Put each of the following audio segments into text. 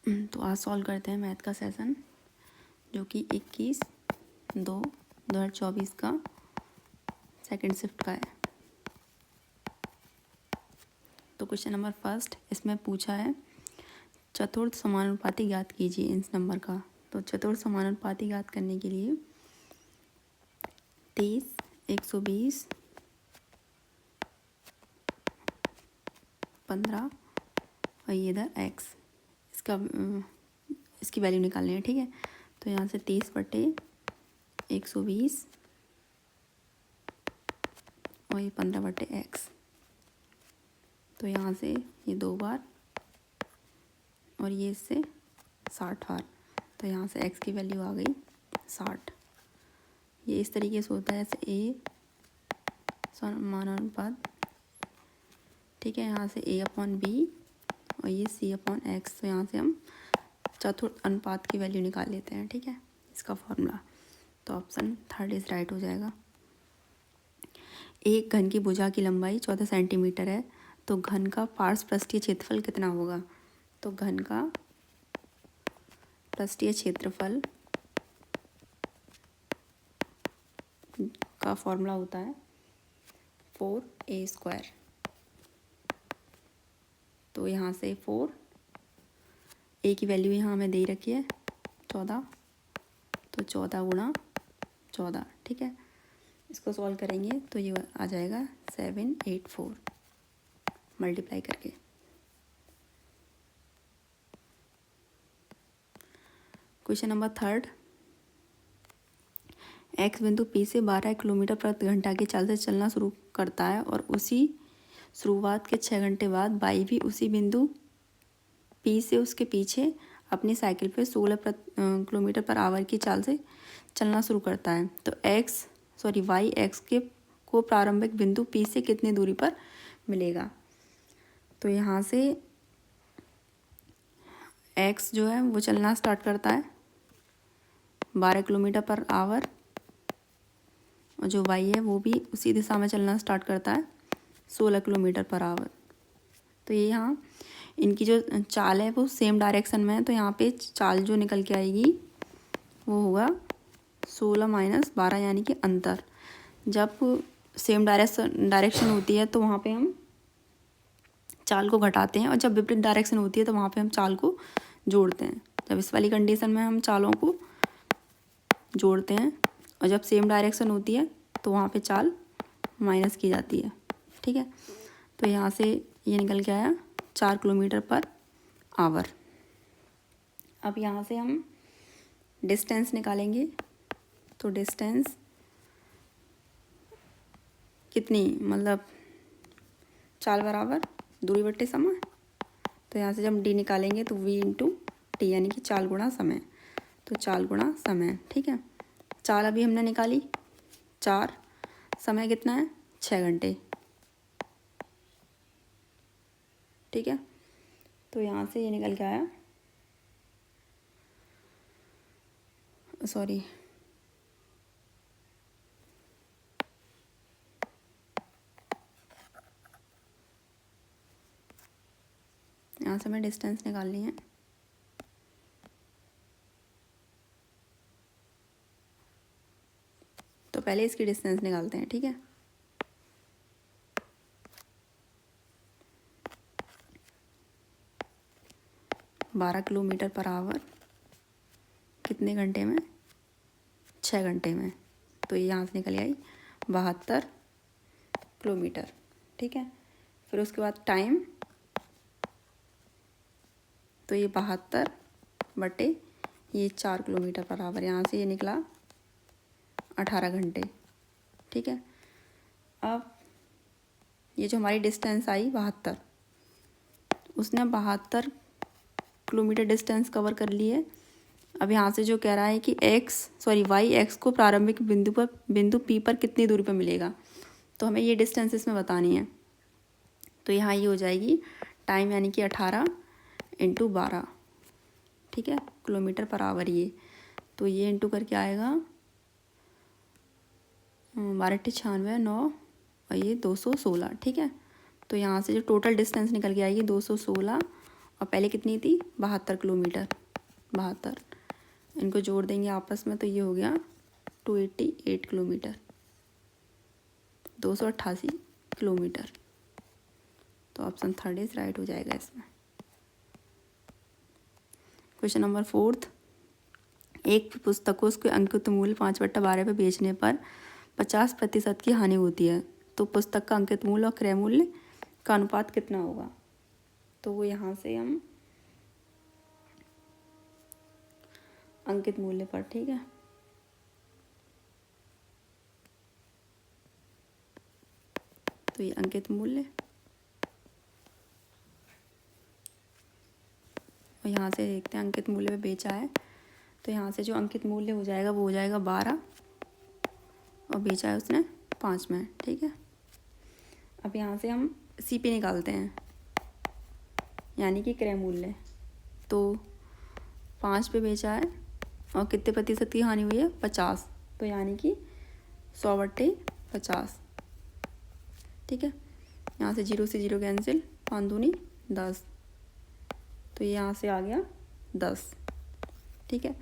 तो आज सॉल्व करते हैं मैथ का सेशन जो कि 21/2/2024 का सेकंड शिफ्ट का है। तो क्वेश्चन नंबर फर्स्ट इसमें पूछा है चतुर्थ समानुपाती ज्ञात कीजिए इस नंबर का। तो चतुर्थ समानुपाती ज्ञात करने के लिए 30, 120, 15 और ये इधर x इसकी वैल्यू निकालनी है। ठीक है, तो यहाँ से 30/120 और ये 15/x। तो यहाँ से ये 2 बार और ये इससे 60 बार। तो यहाँ से x की वैल्यू आ गई 60। ये इस तरीके से होता है जैसे a समानुपात। ठीक है, यहाँ से a/b और ये c/x। तो यहाँ से हम चतुर्थ अनुपात की वैल्यू निकाल लेते हैं। ठीक है, इसका फॉर्मूला। तो ऑप्शन थर्ड इज राइट हो जाएगा। एक घन की भुजा की लंबाई 14 सेंटीमीटर है, तो घन का पार्श्व पृष्ठीय क्षेत्रफल कितना होगा। तो घन का पृष्ठीय क्षेत्रफल का फॉर्मूला होता है 4a²। तो यहाँ से 4 a की वैल्यू यहाँ हमें दे रखी है 14, तो 14 × 14। ठीक है, इसको सॉल्व करेंगे तो ये आ जाएगा 784 मल्टीप्लाई करके। क्वेश्चन नंबर थर्ड, एक्स बिंदु P से 12 किलोमीटर प्रति घंटा की चाल से चलना शुरू करता है और उसी शुरुआत के 6 घंटे बाद वाई भी उसी बिंदु P से उसके पीछे अपनी साइकिल पर 16 किलोमीटर पर आवर की चाल से चलना शुरू करता है। तो वाई एक्स को प्रारंभिक बिंदु P से कितनी दूरी पर मिलेगा। तो यहाँ से x जो है वो चलना स्टार्ट करता है 12 किलोमीटर पर आवर और जो y है वो भी उसी दिशा में चलना स्टार्ट करता है 16 किलोमीटर पर आवर। तो ये यहाँ इनकी जो चाल है वो सेम डायरेक्शन में है, तो यहाँ पे चाल जो निकल के आएगी वो होगा 16 - 12 यानी कि अंतर। जब सेम डायरेक्शन होती है तो वहाँ पे हम चाल को घटाते हैं और जब विपरीत डायरेक्शन होती है तो वहाँ पे हम चाल को जोड़ते हैं। जब इस वाली कंडीशन में हम चालों को जोड़ते हैं और जब सेम डायरेक्शन होती है तो वहाँ पे चाल माइनस की जाती है। ठीक है, तो यहाँ से ये निकल के आया 4 किलोमीटर पर आवर। अब यहाँ से हम डिस्टेंस निकालेंगे। तो डिस्टेंस कितनी, मतलब चाल बराबर दूरी बट्टे समय। तो यहाँ से जब हम डी निकालेंगे तो v × t यानी कि चाल गुणा समय। तो चाल गुणा समय। ठीक है, चाल अभी हमने निकाली 4, समय कितना है 6 घंटे। ठीक है, तो यहाँ से ये निकल के आया यहाँ से हमें डिस्टेंस निकालनी है। तो पहले इसकी डिस्टेंस निकालते हैं। ठीक है, बारह किलोमीटर पर आवर कितने घंटे में, 6 घंटे में। तो ये यहाँ से निकल आई 72 किलोमीटर। ठीक है, फिर उसके बाद टाइम, तो ये 72 ये 4 किलोमीटर पर आवर, यहाँ से ये निकला 18 घंटे। ठीक है, अब ये जो हमारी डिस्टेंस आई 72, उसने 72 किलोमीटर डिस्टेंस कवर कर ली है। अब यहाँ से जो कह रहा है कि वाई एक्स को प्रारंभिक बिंदु P पर कितनी दूरी पर मिलेगा, तो हमें ये डिस्टेंस इसमें बतानी है। तो यहाँ ये हो जाएगी टाइम यानी कि 18 × 12। ठीक है, किलोमीटर पर आवर ये, तो ये इंटू करके आएगा 12 × 96 9 और ये 216। ठीक है, तो यहाँ से जो टोटल डिस्टेंस निकल के आएगी 216 और पहले कितनी थी 72 किलोमीटर, 72। इनको जोड़ देंगे आपस में तो ये हो गया 288 किलोमीटर, 288 किलोमीटर। तो ऑप्शन 3 इज राइट हो जाएगा इसमें। क्वेश्चन नंबर 4, एक पुस्तक को उसके अंकित मूल्य 5/12 पे बेचने पर 50% की हानि होती है, तो पुस्तक का अंकित मूल्य और क्रय मूल्य का अनुपात कितना होगा। तो वो यहाँ से हम अंकित मूल्य पर, ठीक है, तो ये अंकित मूल्य और यहाँ से देखते हैं अंकित मूल्य पे बेचा है, तो यहाँ से जो अंकित मूल्य हो जाएगा वो हो जाएगा 12 और बेचा है उसने 5 में, ठीक है। अब यहाँ से हम CP निकालते हैं, यानी कि क्रय मूल्य। तो 5 पे बेचा है और कितने प्रतिशत की हानि हुई है 50, तो यानी कि 100/50, ठीक है। यहाँ से 0 से 0 कैंसिल, 5 दूनी 10, तो ये यहाँ से आ गया 10, ठीक है।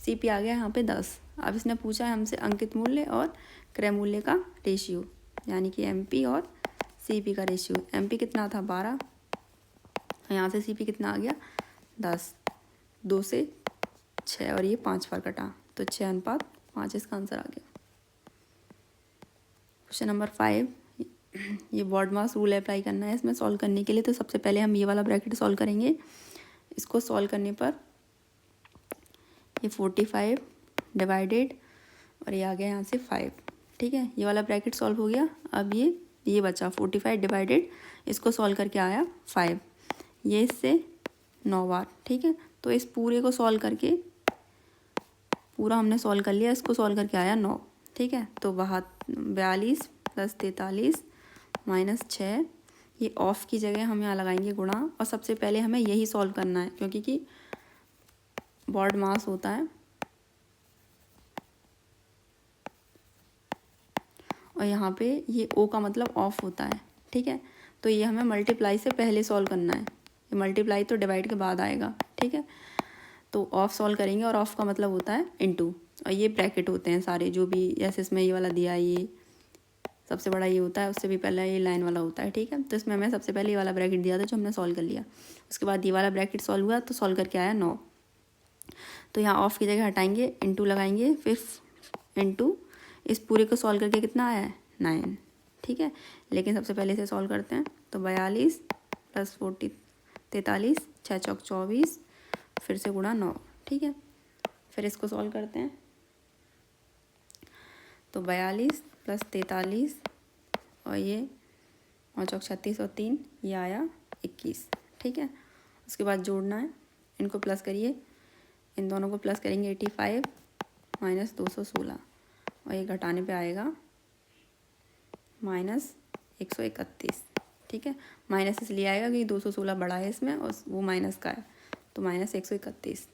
CP आ गया यहाँ पे 10। अब इसने पूछा है हमसे अंकित मूल्य और क्रय मूल्य का रेशियो, यानी कि MP और CP का रेशियो। MP कितना था 12, यहाँ से CP कितना आ गया 10, 2 से 6 और ये 5 पर कटा, तो 6:5 इसका आंसर आ गया। क्वेश्चन नंबर 5, ये BODMAS रूल अप्लाई करना है इसमें सॉल्व करने के लिए। तो सबसे पहले हम ये वाला ब्रैकेट सॉल्व करेंगे। इसको सॉल्व करने पर ये 45 डिवाइडेड और ये आ गया यहाँ से 5, ठीक है। ये वाला ब्रैकेट सॉल्व हो गया। अब ये बचा 45 डिवाइडेड, इसको सॉल्व करके आया 5, ये इससे 9 बार, ठीक है। तो इस पूरे को सॉल्व करके पूरा हमने सॉल्व कर लिया, इसको सॉल्व करके आया 9, ठीक है। तो 42 + 43 - 6, ये ऑफ की जगह हम यहाँ लगाएंगे गुणा, और सबसे पहले हमें यही सॉल्व करना है क्योंकि कि BODMAS होता है और यहाँ पे ये O का मतलब ऑफ होता है, ठीक है। तो ये हमें मल्टीप्लाई से पहले सॉल्व करना है, ये मल्टीप्लाई तो डिवाइड के बाद आएगा, ठीक है। तो ऑफ सॉल्व करेंगे और ऑफ का मतलब होता है इनटू, और ये ब्रैकेट होते हैं सारे जो भी, जैसे इसमें ये वाला दिया है, ये सबसे बड़ा ये होता है, उससे भी पहले ये लाइन वाला होता है, ठीक है। तो इसमें हमें सबसे पहले ये वाला ब्रैकेट दिया था जो हमने सॉल्व कर लिया, उसके बाद ये वाला ब्रैकेट सॉल्व हुआ तो सॉल्व करके आया 9। तो यहाँ ऑफ की जगह हटाएंगे, इनटू लगाएंगे, फिर इनटू, इस पूरे को सॉल्व करके कितना आया है 9, ठीक है। लेकिन सबसे पहले इसे सॉल्व करते हैं। तो 42 + 40 43, 6 चौक 24, फिर से गुणा 9, ठीक है। फिर इसको सॉल्व करते हैं। तो 42 + 43 और ये 9 चौक 36 और 3, ये आया 21, ठीक है। उसके बाद जोड़ना है, इनको प्लस करिए, इन दोनों को प्लस करेंगे 85 - 216 और ये घटाने पे आएगा -131, ठीक है। माइनस इसलिए आएगा कि 216 बड़ा है इसमें और वो माइनस का है, तो -131।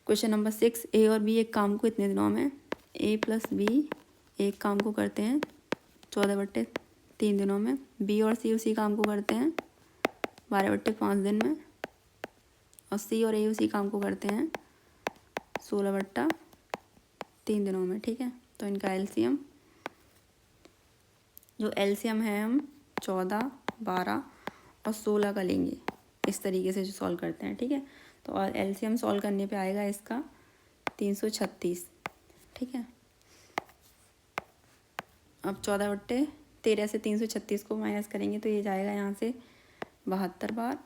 क्वेश्चन नंबर 6, A और B एक काम को इतने दिनों में, A + B एक काम को करते हैं 14/3 दिनों में, B और C उसी काम को करते हैं 12/5 दिन में, और C और A उसी काम को करते हैं 16/3 दिनों में, ठीक है। तो इनका LCM, जो LCM है हम 14, 12 और 16 का लेंगे, इस तरीके से जो सॉल्व करते हैं, ठीक है। तो और LCM सॉल्व करने पे आएगा इसका 336, ठीक है। अब 14/13 से 336 को माइनस करेंगे तो ये जाएगा यहाँ से 72 बार,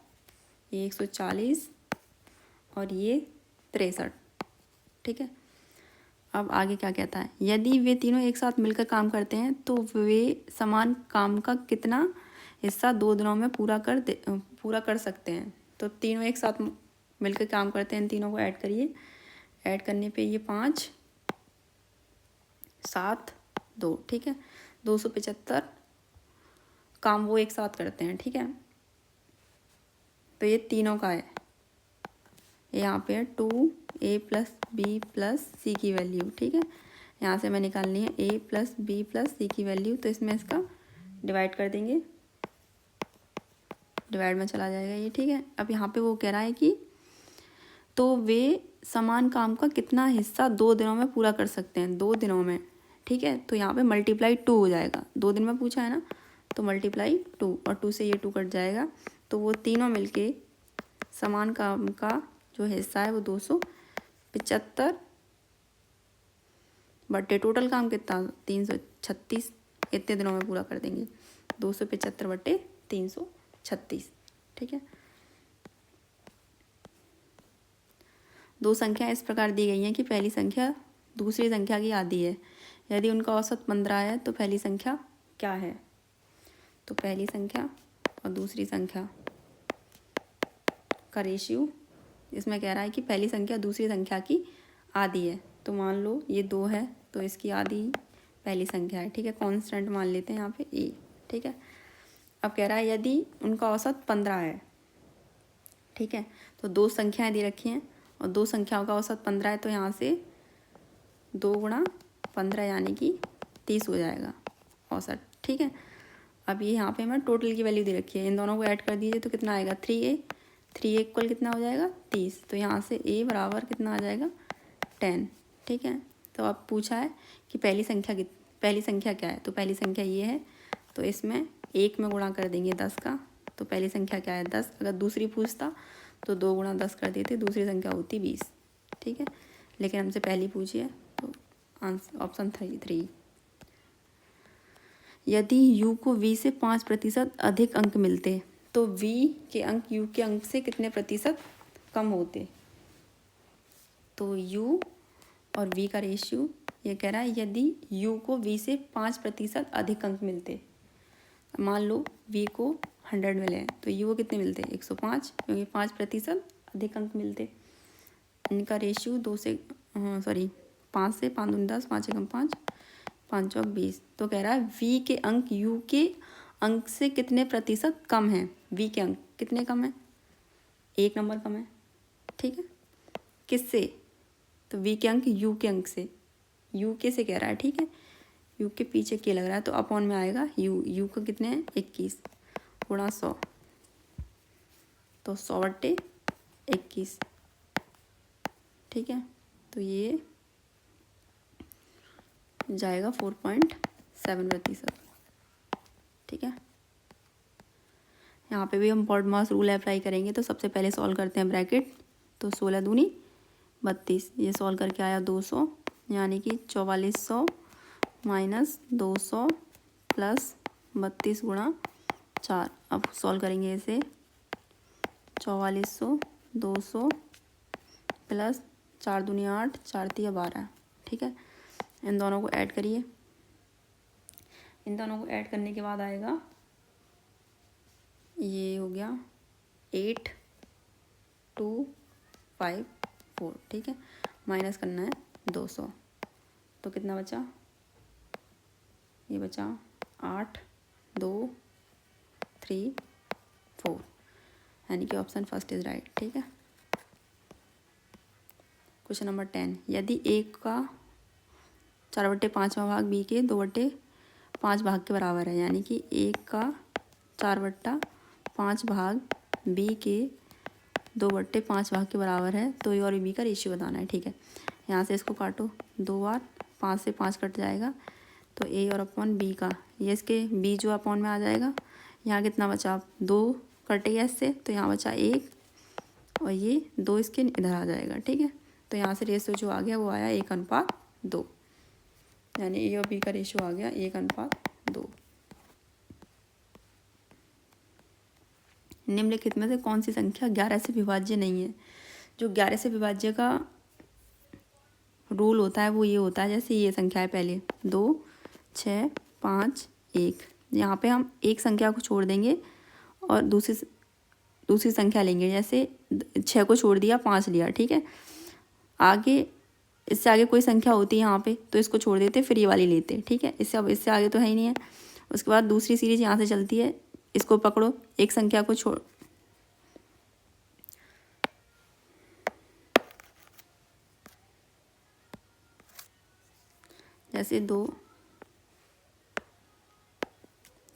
ये 140 और ये 63, ठीक है। अब आगे क्या कहता है, यदि वे तीनों एक साथ मिलकर काम करते हैं तो वे समान काम का कितना हिस्सा 2 दिनों में पूरा कर सकते हैं। तो तीनों एक साथ मिलकर काम करते हैं, इन तीनों को ऐड करिए, ऐड करने पे ये 5 7 2, ठीक है। 275 काम वो एक साथ करते हैं, ठीक है। तो ये तीनों का है, यहाँ पे 2A + B + C की वैल्यू, ठीक है। यहाँ से मैं निकालनी है A + B + C की वैल्यू, तो इसमें इसका डिवाइड कर देंगे डिवाइड में चला जाएगा ये, ठीक है। अब यहाँ पे वो कह रहा है कि तो वे समान काम का कितना हिस्सा 2 दिनों में पूरा कर सकते हैं, 2 दिनों में, ठीक है। तो यहाँ पे मल्टीप्लाई 2 हो जाएगा, 2 दिन में पूछा है ना, तो मल्टीप्लाई 2 और 2 से ये 2 कट जाएगा। तो वो तीनों मिलके समान काम का जो हिस्सा है वो 275 बटे टोटल काम कितना 336 इतने दिनों में पूरा कर देंगे। 275 बटे 336, ठीक है। दो संख्या इस प्रकार दी गई हैं कि पहली संख्या दूसरी संख्या की आधी है। यदि उनका औसत 15 है तो पहली संख्या क्या है। तो पहली संख्या और दूसरी संख्या का रेशियो, इसमें कह रहा है कि पहली संख्या दूसरी संख्या की आधी है। तो मान लो ये 2 है तो इसकी आधी पहली संख्या है, ठीक है। कांस्टेंट मान लेते हैं यहाँ पे ए, ठीक है। अब कह रहा है यदि उनका औसत 15 है, ठीक है। तो दो संख्याएं दे रखी हैं और दो संख्याओं का औसत 15 है, तो यहाँ से 2 गुणा 15 यानी कि 30 हो जाएगा औसत, ठीक है। अब ये यहाँ पे हमें टोटल की वैल्यू दे रखी है, इन दोनों को ऐड कर दीजिए तो कितना आएगा 3a, 3a इक्वल कितना हो जाएगा 30। तो यहाँ से a बराबर कितना आ जाएगा 10, ठीक है। तो अब पूछा है कि पहली संख्या क्या है। तो पहली संख्या ये है, तो इसमें 1 में गुणा कर देंगे 10 का, तो पहली संख्या क्या है 10। अगर दूसरी पूछता तो 2 गुणा 10 कर देते, दूसरी संख्या होती 20, ठीक है। लेकिन हमसे पहली पूछी है तो आंसर ऑप्शन 3। यदि u को v से 5% अधिक अंक मिलते तो v के अंक u के अंक से कितने प्रतिशत कम होते। तो u और v का रेशियो ये कह रहा है यदि u को v से 5% अधिक अंक मिलते, मान लो v को 100 मिले हैं तो u को कितने मिलते 105, क्योंकि 5% अधिक अंक मिलते। इनका रेशियो 5 से 5 दूनी 10, 5 एकम 5, 5 चौक 20। तो कह रहा है v के अंक u के अंक से कितने प्रतिशत कम है। v के अंक कितने कम है, 1 नंबर कम है, ठीक है। किससे, तो v के अंक u के अंक से, u के से कह रहा है, ठीक है। u के पीछे के लग रहा है तो अपॉन में आएगा u का कितने हैं 21 गुणा 100, तो 100 बटे 21, ठीक है। तो ये जाएगा 4.7%, ठीक है। यहाँ पे भी हम बॉडमास रूल अप्लाई करेंगे। तो सबसे पहले सॉल्व करते हैं ब्रैकेट, तो 16 दूनी 32, ये सॉल्व करके आया 200 यानी कि 4400 माइनस 200 प्लस 32 गुणा 4। अब सॉल्व करेंगे इसे, 4400 200 प्लस 4 दूनी 8, 4 तिया 12, ठीक है। इन दोनों को ऐड करिए, इन दोनों को ऐड करने के बाद आएगा ये हो गया 8254, ठीक है। माइनस करना है 200, तो कितना बचा, ये बचा 8 2 3 4, यानी कि ऑप्शन फर्स्ट इज राइट, ठीक है। क्वेश्चन नंबर 10, यदि a का 4/5 भाग b के 2/5 भाग के बराबर है, यानी कि a का 4/5 भाग b के 2/5 भाग के बराबर है, तो a और b का रेशियो बताना है, ठीक है। यहाँ से इसको काटो 2 बार, 5 से 5 कट जाएगा, तो a और अपॉन b का, ये इसके b जो अपॉन में आ जाएगा। यहाँ कितना बचा 2 कटेगा इससे, तो यहाँ बचा 1 और ये 2 इसके इधर आ जाएगा, ठीक है। तो यहाँ से रेशियो जो आ गया वो आया 1:2, यानी ए और बी का रेशियो आ गया 1:2। निम्नलिखित में से कौन सी संख्या 11 से विभाज्य नहीं है। जो 11 से विभाज्य का रूल होता है वो ये होता है, जैसे ये संख्या है पहले 2 6 5 1, यहाँ पे हम एक संख्या को छोड़ देंगे और दूसरी संख्या लेंगे, जैसे 6 को छोड़ दिया 5 लिया, ठीक है। आगे इससे आगे कोई संख्या होती है यहाँ पे तो इसको छोड़ देते, फिर ये वाली लेते, ठीक है। इससे अब इससे आगे तो है ही नहीं है। उसके बाद दूसरी सीरीज यहाँ से चलती है, इसको पकड़ो, एक संख्या को छोड़, जैसे 2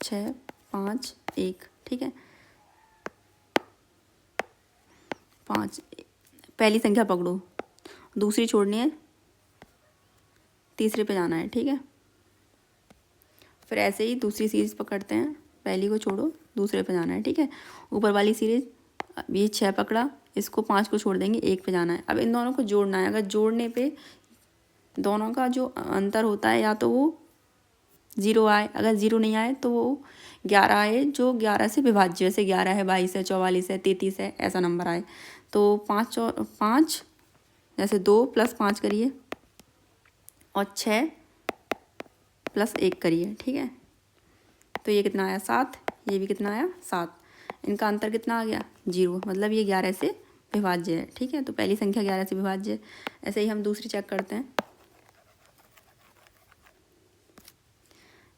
6 5 1, ठीक है। 5, पहली संख्या पकड़ो, दूसरी छोड़नी है, तीसरे पे जाना है, ठीक है। फिर ऐसे ही दूसरी सीरीज़ पकड़ते हैं, पहली को छोड़ो, दूसरे पे जाना है, ठीक है। ऊपर वाली सीरीज़ ये 6 पकड़ा, इसको 5 को छोड़ देंगे, 1 पे जाना है। अब इन दोनों को जोड़ना है। अगर जोड़ने पे दोनों का जो अंतर होता है या तो वो 0 आए, अगर 0 नहीं आए तो वो 11 आए जो 11 से विभाज्य, जैसे 11 है, 22 है, 44 है, 33 है, ऐसा नंबर आए। तो 5 जैसे 2 + 5 करिए और 6 + 1 करिए, ठीक है। तो ये कितना आया 7, ये भी कितना आया 7। इनका अंतर कितना आ गया 0, मतलब ये 11 से विभाज्य है, ठीक है। तो पहली संख्या 11 से विभाज्य है। ऐसे ही हम दूसरी चेक करते हैं,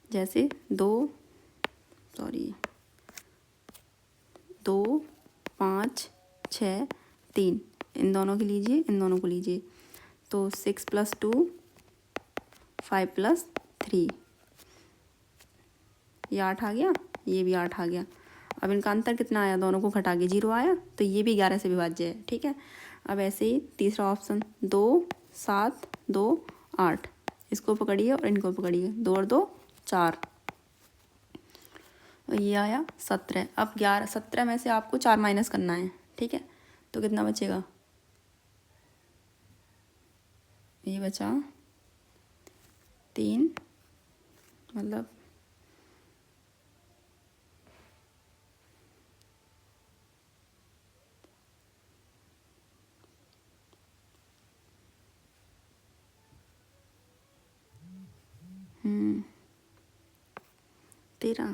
जैसे 2 5 6 3, इन दोनों के लीजिए, इन दोनों को लीजिए। तो 6 + 2 5 + 3, ये 8 आ गया, ये भी 8 आ गया। अब इनका अंतर कितना आया, दोनों को घटा के 0 आया, तो ये भी 11 से विभाज्य है, ठीक है। अब ऐसे ही तीसरा ऑप्शन 2 7 2 8, इसको पकड़िए और इनको पकड़िए, 2 और 2 4, और ये आया 17। अब 17 में से आपको 4 माइनस करना है, ठीक है। तो कितना बचेगा, ये बचा 3, मतलब तेरा।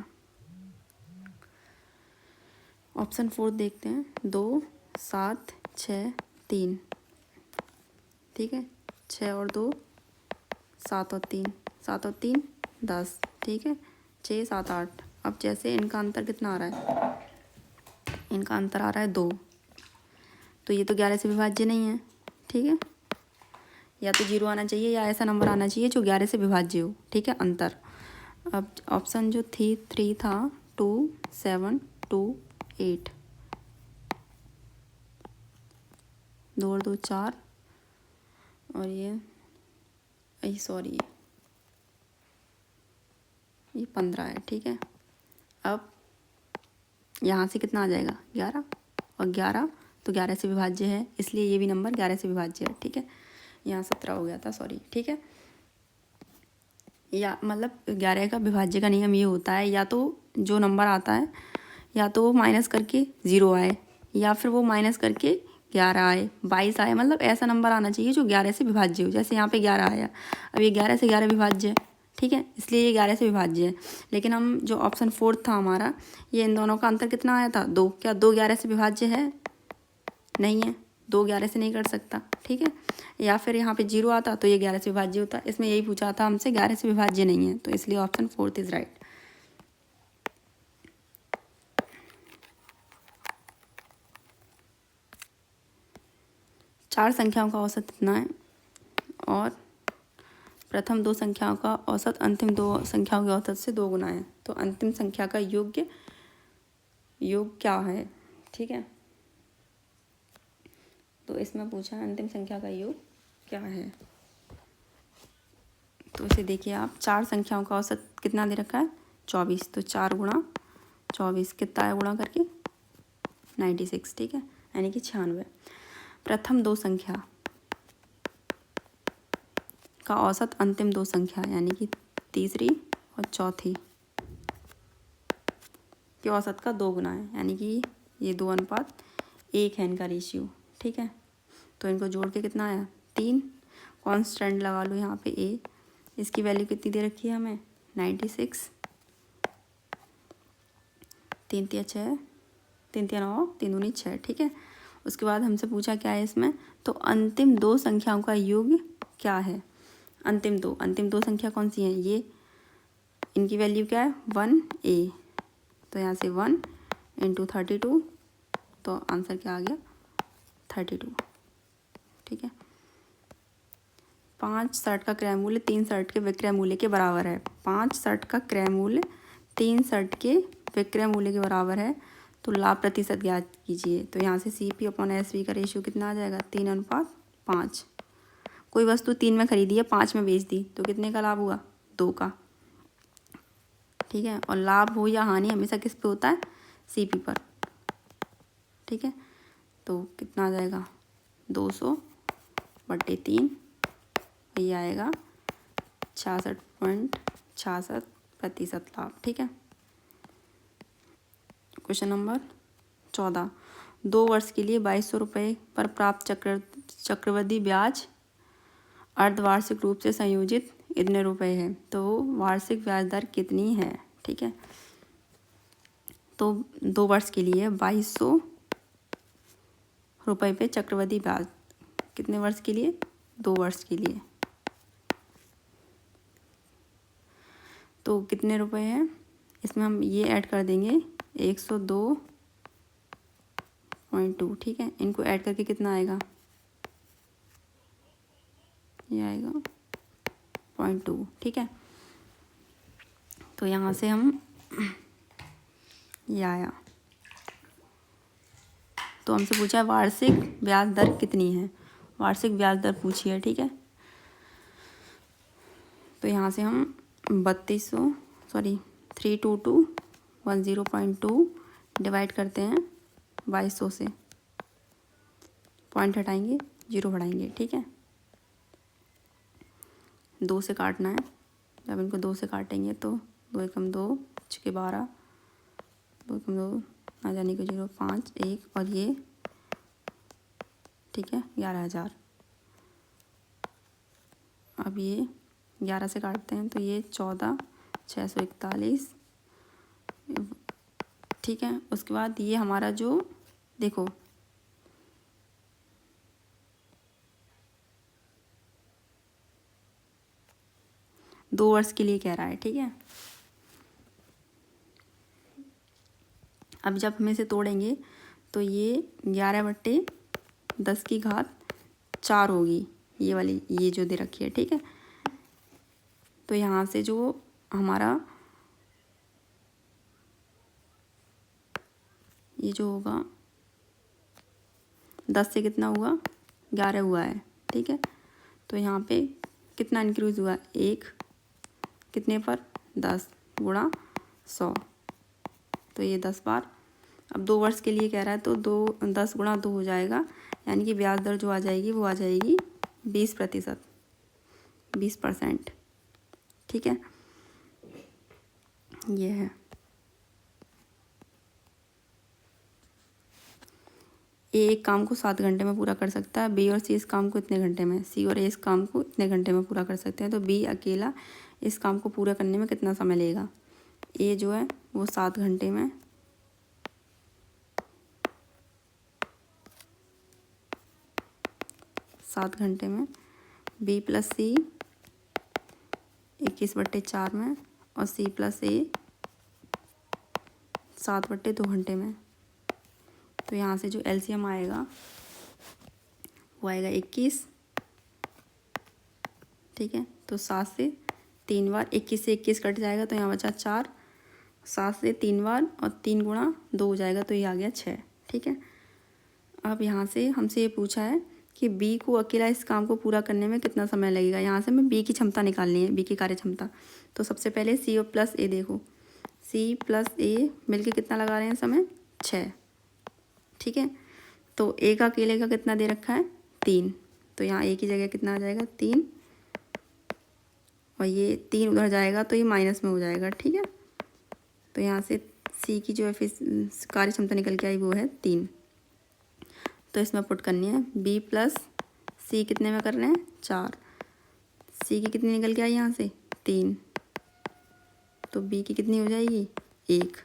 ऑप्शन 4 देखते हैं, 2 7 6 3, ठीक है। 6 और 2 7 और 3, 7 और 3 10, ठीक है। 6 7 8। अब जैसे इनका अंतर कितना आ रहा है, इनका अंतर आ रहा है 2, तो ये तो 11 से विभाज्य नहीं है, ठीक है। या तो 0 आना चाहिए या ऐसा नंबर आना चाहिए जो 11 से विभाज्य हो, ठीक है, अंतर। अब ऑप्शन जो 3 था, 2 7 2 8, 2 और 2 4, और ये 15 है, ठीक है। अब यहाँ से कितना आ जाएगा 11, और 11 तो 11 से विभाज्य है, इसलिए ये भी नंबर 11 से विभाज्य है, ठीक है। यहाँ 17 हो गया था, सॉरी, ठीक है। या मतलब 11 का विभाज्य का नियम ये होता है, या तो जो नंबर आता है या तो वो माइनस करके 0 आए, या फिर वो माइनस करके 11 आए, 22 आए, मतलब ऐसा नंबर आना चाहिए जो 11 से विभाज्य हो। जैसे यहाँ पे 11 आया, अब ये 11 से 11 विभाज्य है, ठीक है, इसलिए ये 11 से विभाज्य है। लेकिन हम जो ऑप्शन 4 था हमारा, ये इन दोनों का अंतर कितना आया था 2, क्या 2 11 से विभाज्य है, नहीं है, 2 11 से नहीं कर सकता, ठीक है। या फिर यहाँ पे 0 आता तो ये 11 से विभाज्य होता, इसमें यही पूछा था हमसे, 11 से विभाज्य नहीं है, तो इसलिए ऑप्शन 4 इज राइट। चार संख्याओं का औसत कितना है, और प्रथम 2 संख्याओं का औसत अंतिम 2 संख्याओं के औसत से 2 गुना है, तो अंतिम संख्या का योग क्या है, ठीक है। तो इसमें पूछा है अंतिम संख्या का योग क्या है। तो इसे देखिए आप, 4 संख्याओं का औसत कितना दे रखा है 24, तो 4 गुणा 24 कितना है गुणा करके 96, ठीक है, यानी कि 96। प्रथम 2 संख्या का औसत अंतिम 2 संख्या यानी कि तीसरी और चौथी के औसत का 2 गुना है, यानी कि ये 2:1 है इनका रेशियो, ठीक है। तो इनको जोड़ के कितना आया 3, कांस्टेंट लगा लो यहाँ पे ए, इसकी वैल्यू कितनी दे रखी है हमें 96, 3 3 6, 3 3 9, 3 दूनी 6, ठीक है। उसके बाद हमसे पूछा क्या है इसमें, तो अंतिम 2 संख्याओं का योग क्या है। अंतिम दो संख्या कौन सी हैं, ये इनकी वैल्यू क्या है 1a, तो यहाँ से 1 × 32, तो आंसर क्या आ गया 32, ठीक है। 5 शर्ट का क्रय मूल्य 3 शर्ट के विक्रय मूल्य के बराबर है। 5 शर्ट का क्रय मूल्य 3 शर्ट के विक्रय मूल्य के बराबर है, तो लाभ प्रतिशत ज्ञात कीजिए। तो यहाँ से CP/SV का रेशियो कितना आ जाएगा, 3:5। कोई वस्तु 3 में खरीदी है, 5 में बेच दी, तो कितने का लाभ हुआ, 2 का। ठीक है, और लाभ हो या हानि हमेशा किस पे होता है, CP पर। ठीक है, तो कितना आ जाएगा, 200/3, ये आएगा 66.66% लाभ। ठीक है। क्वेश्चन नंबर 14, 2 वर्ष के लिए 2200 रुपये पर प्राप्त चक्रवृद्धि ब्याज अर्धवार्षिक रूप से संयोजित इतने रुपए है, तो वार्षिक ब्याज दर कितनी है। ठीक है, तो 2 वर्ष के लिए 2200 रुपये पे चक्रवृद्धि ब्याज, कितने वर्ष के लिए, 2 वर्ष के लिए, तो कितने रुपए हैं, इसमें हम ये ऐड कर देंगे 102.2। ठीक है, इनको ऐड करके कितना आएगा, ये आएगा 0.2। ठीक है, तो यहाँ से हम ये आया, तो हमसे पूछा है वार्षिक ब्याज दर कितनी है, वार्षिक ब्याज दर पूछी है। ठीक है, तो यहाँ से हम 32210.2 डिवाइड करते हैं 2200 से, पॉइंट हटाएंगे, 0 बढ़ाएंगे। ठीक है, 2 से काटना है, जब इनको 2 से काटेंगे तो 2 एकम 2, 6 12, 2 एकम 2 आ जाने को 0, 5 1, और ये ठीक है 11,000। अब ये 11 से काटते हैं तो ये 14,641। ठीक है, उसके बाद ये हमारा जो देखो दो वर्ष के लिए कह रहा है। ठीक है, अब जब हम इसे तोड़ेंगे तो ये 11/10⁴ होगी, ये वाली, ये जो दे रखी है। ठीक है, तो यहाँ से जो हमारा ये जो होगा 10 से कितना हुआ, 11 हुआ है। ठीक है, तो यहाँ पे कितना इंक्रीज हुआ, 1 कितने पर, 10 गुणा 100, तो ये 10 बार। अब 2 वर्ष के लिए कह रहा है तो 10 गुणा 2 हो जाएगा, यानी कि ब्याज दर जो आ जाएगी वो आ जाएगी 20%, 20%। ठीक है, ये है। ए एक काम को 7 घंटे में पूरा कर सकता है, बी और सी इस काम को इतने घंटे में, सी और ए इस काम को इतने घंटे में पूरा कर सकते हैं, तो बी अकेला इस काम को पूरा करने में कितना समय लेगा। ए जो है वो 7 घंटे में, बी प्लस सी 21/4 में, और सी प्लस ए 7/2 घंटे में। तो यहाँ से जो एलसीएम आएगा वो आएगा 21। ठीक है, तो 7 से 3 बार, 21 से 21 कट जाएगा तो यहाँ बचा 4, 7 से 3 बार और 3 गुणा 2 हो जाएगा, तो ये आ गया 6। ठीक है, अब यहाँ से हमसे ये पूछा है कि बी को अकेला इस काम को पूरा करने में कितना समय लगेगा। यहाँ से हमें बी की क्षमता निकालनी है, बी की कार्य क्षमता। तो सबसे पहले सी और प्लस ए देखो, सी प्लस ए मिलके कितना लगा रहे हैं समय, 6। ठीक है, तो ए का अकेले का कितना दे रखा है, 3, तो यहाँ ए की जगह कितना आ जाएगा, 3, और ये 3 उधर जाएगा तो ये माइनस में हो जाएगा। ठीक है, तो यहाँ से सी की जो कार्य क्षमता निकल के आई वो है 3, तो इसमें पुट करनी है बी प्लस सी, कितने में कर रहे हैं, 4, सी की कितनी निकल के आई यहाँ से, 3, तो बी की कितनी हो जाएगी, 1।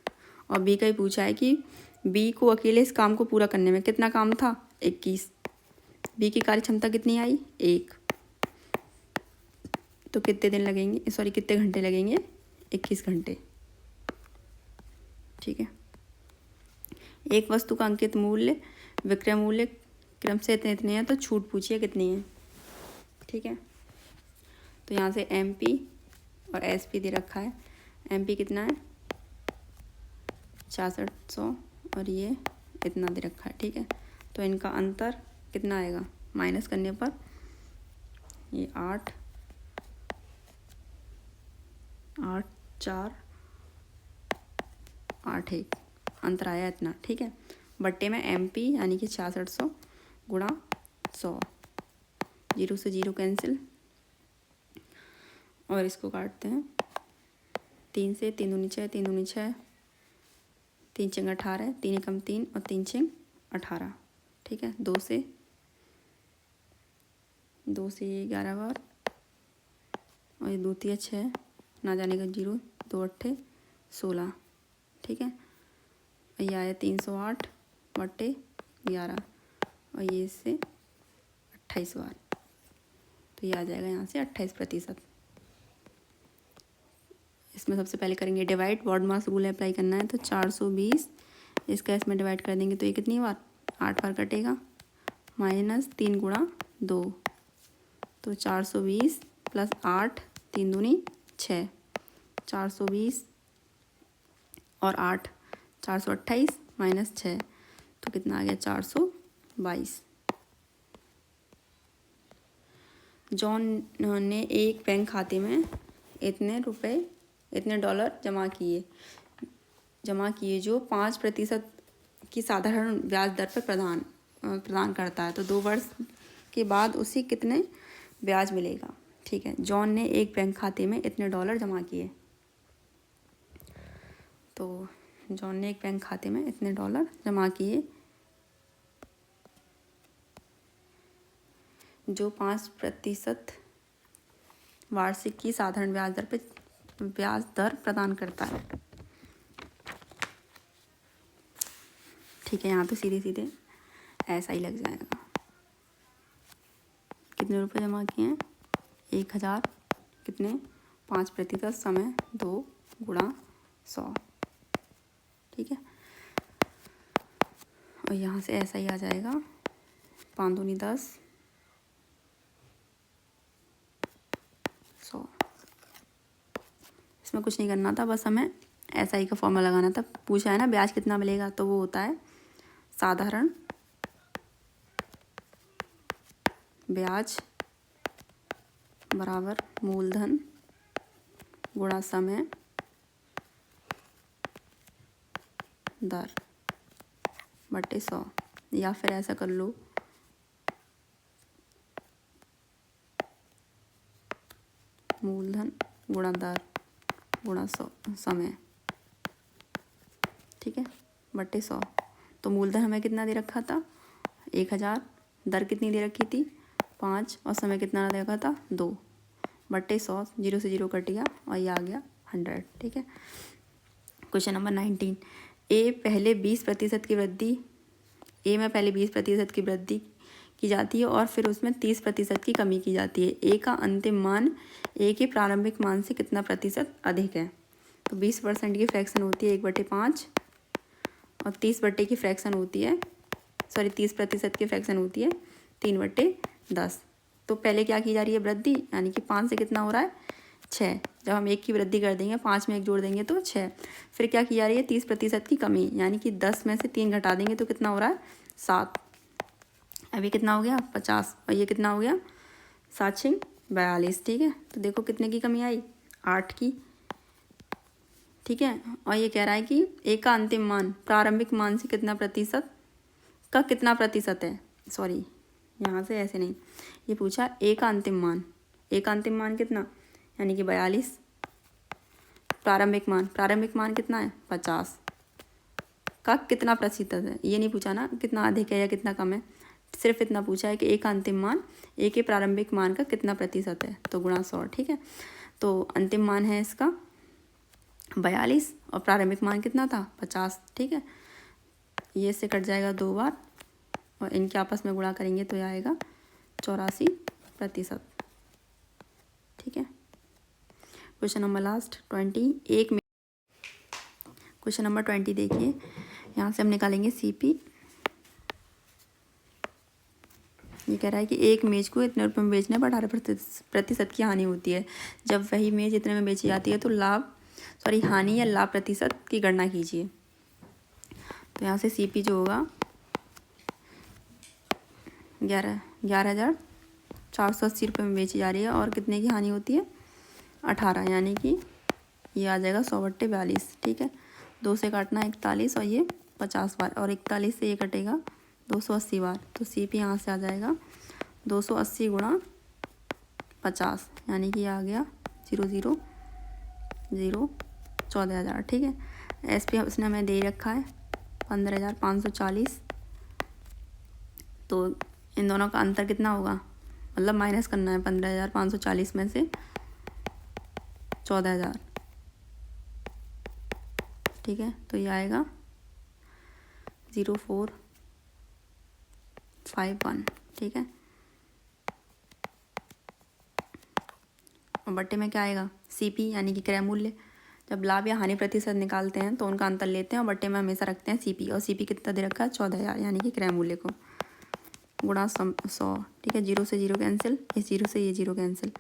और बी का ही पूछा है कि बी को अकेले इस काम को पूरा करने में कितना काम था, 21, बी की कार्य क्षमता कितनी आई, 1, तो कितने दिन लगेंगे, सॉरी कितने घंटे लगेंगे, 21 घंटे। ठीक है, एक वस्तु का अंकित मूल्य विक्रय मूल्य क्रम से इतने इतने हैं, तो छूट पूछिए कितनी है। ठीक है, तो यहाँ से एमपी और एसपी दे रखा है। एमपी कितना है, 6600, और ये इतना दे रखा है, ठीक है। तो इनका अंतर कितना आएगा, माइनस करने पर ये 8 8 4 8 1 अंतर आया इतना, ठीक है। बट्टे में MP यानी कि 6600 गुणा 100, 0 से 0 कैंसिल और इसको काटते हैं 3 से, 3 दूनी 6, 3 दूनी 6, 3 चिंग 18, 3 एकम 3 और 3 चिंग 18, ठीक है। 2 से 11 बार और ये 2 3 6 ना जाने का 0, 2 8 16, ठीक है। और ये आया 308 बट्टे 11 और ये इससे 28 बार, तो ये आ जाएगा यहाँ से 28%। इसमें सबसे पहले करेंगे डिवाइड, बॉड मास रूल अप्लाई करना है। तो 420 इसका इसमें डिवाइड कर देंगे तो ये कितनी बार, 8 बार कटेगा, माइनस 3 गुणा 2, तो 420 प्लस 8, 3 दूनी 6, 420 और 8 428 माइनस 6, तो कितना आ गया 422। जॉन ने एक बैंक खाते में इतने डॉलर जमा किए जो 5% की साधारण ब्याज दर पर प्रदान करता है। तो 2 वर्ष के बाद उसे कितने ब्याज मिलेगा, ठीक है। जॉन ने एक बैंक खाते में इतने डॉलर जमा किए, तो जॉन ने एक बैंक खाते में इतने डॉलर जमा किए जो 5% वार्षिक की साधारण ब्याज दर प्रदान करता है, ठीक है। यहाँ तो सीधे सीधे ऐसा ही लग जाएगा। कितने रुपए जमा किए हैं, 1000, कितने 5% समय 2 गुणा 100, ठीक है। और यहाँ से ऐसा ही आ जाएगा 5 दूनी 10, 100। इसमें कुछ नहीं करना था, बस हमें SI का फॉर्मूला लगाना था। पूछा है ना ब्याज कितना मिलेगा, तो वो होता है साधारण ब्याज बराबर मूलधन गुणा समय दर बटे 100, या फिर ऐसा कर लो मूलधन गुणा दर गुणा 100 समय, ठीक है, बटे 100। तो मूलधन हमें कितना दे रखा था 1000, दर कितनी दे रखी थी 5 और समय कितना दे रखा था 2, बटे 100, 0 से 0 कट गया और ये आ गया 100, ठीक है। क्वेश्चन नंबर 19, ए में पहले 20% की वृद्धि की जाती है और फिर उसमें 30% की कमी की जाती है। ए का अंतिम मान ए के प्रारंभिक मान से कितना प्रतिशत अधिक है। तो 20% की फ्रैक्शन होती है 1/5 और 30% की फ्रैक्शन होती है 30% की फ्रैक्शन होती है 3/10। तो पहले क्या की जा रही है वृद्धि, यानी कि 5 से कितना हो रहा है 6, जब हम 1 की वृद्धि कर देंगे 5 में 1 जोड़ देंगे तो 6। फिर क्या की जा रही है 30% की कमी, यानी कि 10 में से 3 घटा देंगे तो कितना हो रहा है 7। अभी कितना हो गया 50 और ये कितना हो गया 7 6 42, ठीक है। तो देखो कितने की कमी आई 8 की, ठीक है। और ये कह रहा है कि ए का अंतिम मान प्रारंभिक मान से कितना प्रतिशत है, सॉरी यहाँ से ऐसे नहीं, ये पूछा ए का अंतिम मान कितना, यानी कि 42, प्रारंभिक मान कितना है 50 का कितना प्रतिशत है। ये नहीं पूछा ना कितना अधिक है या कितना कम है, सिर्फ इतना पूछा है कि ए का अंतिम मान ए के प्रारंभिक मान का कितना प्रतिशत है, तो गुणा 100, ठीक है। तो अंतिम मान है इसका 42 और प्रारंभिक मान कितना था 50, ठीक है। ये इससे कट जाएगा 2 बार और इनके आपस में गुणा करेंगे तो ये आएगा 84%, ठीक है। Question number last 20, question number 20 देखिए, यहाँ से हम निकालेंगे CP। ये कह रहा है कि एक मेज को इतने रुपये में बेचने पर 18% की हानि होती है। जब वही मेज इतने में बेची जाती है तो हानि या लाभ प्रतिशत की गणना कीजिए। तो यहाँ से CP जो होगा 11,480 रुपये में बेची जा रही है और कितने की हानि होती है 18, यानी कि ये आ जाएगा 100/42। ठीक है, 2 से काटना 41 और ये 50 बार, और 41 से ये कटेगा 280 बार। तो CP यहाँ से आ जाएगा 280 गुणा 50, यानी कि ये आ गया 0,0,0 14,000। ठीक है, SP उसने हमें दे रखा है 15,540। तो इन दोनों का अंतर कितना होगा, मतलब माइनस करना है 15,540 में से 14,000। ठीक है, तो ये आएगा 0,451। ठीक है, और बट्टे में क्या आएगा CP, यानी कि क्रय मूल्य। जब लाभ या हानि प्रतिशत निकालते हैं तो उनका अंतर लेते हैं और बट्टे में हमेशा रखते हैं CP, और CP कितना दे रखा है 14,000, यानी कि क्रय मूल्य को गुणा 100। ठीक है, 0 से 0 कैंसिल, इस 0 से ये 0 कैंसिल,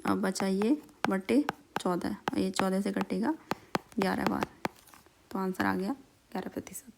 अब बचा ये बट्टे 14, और ये 14 से कटेगा 11 बार। तो आंसर आ गया 11%।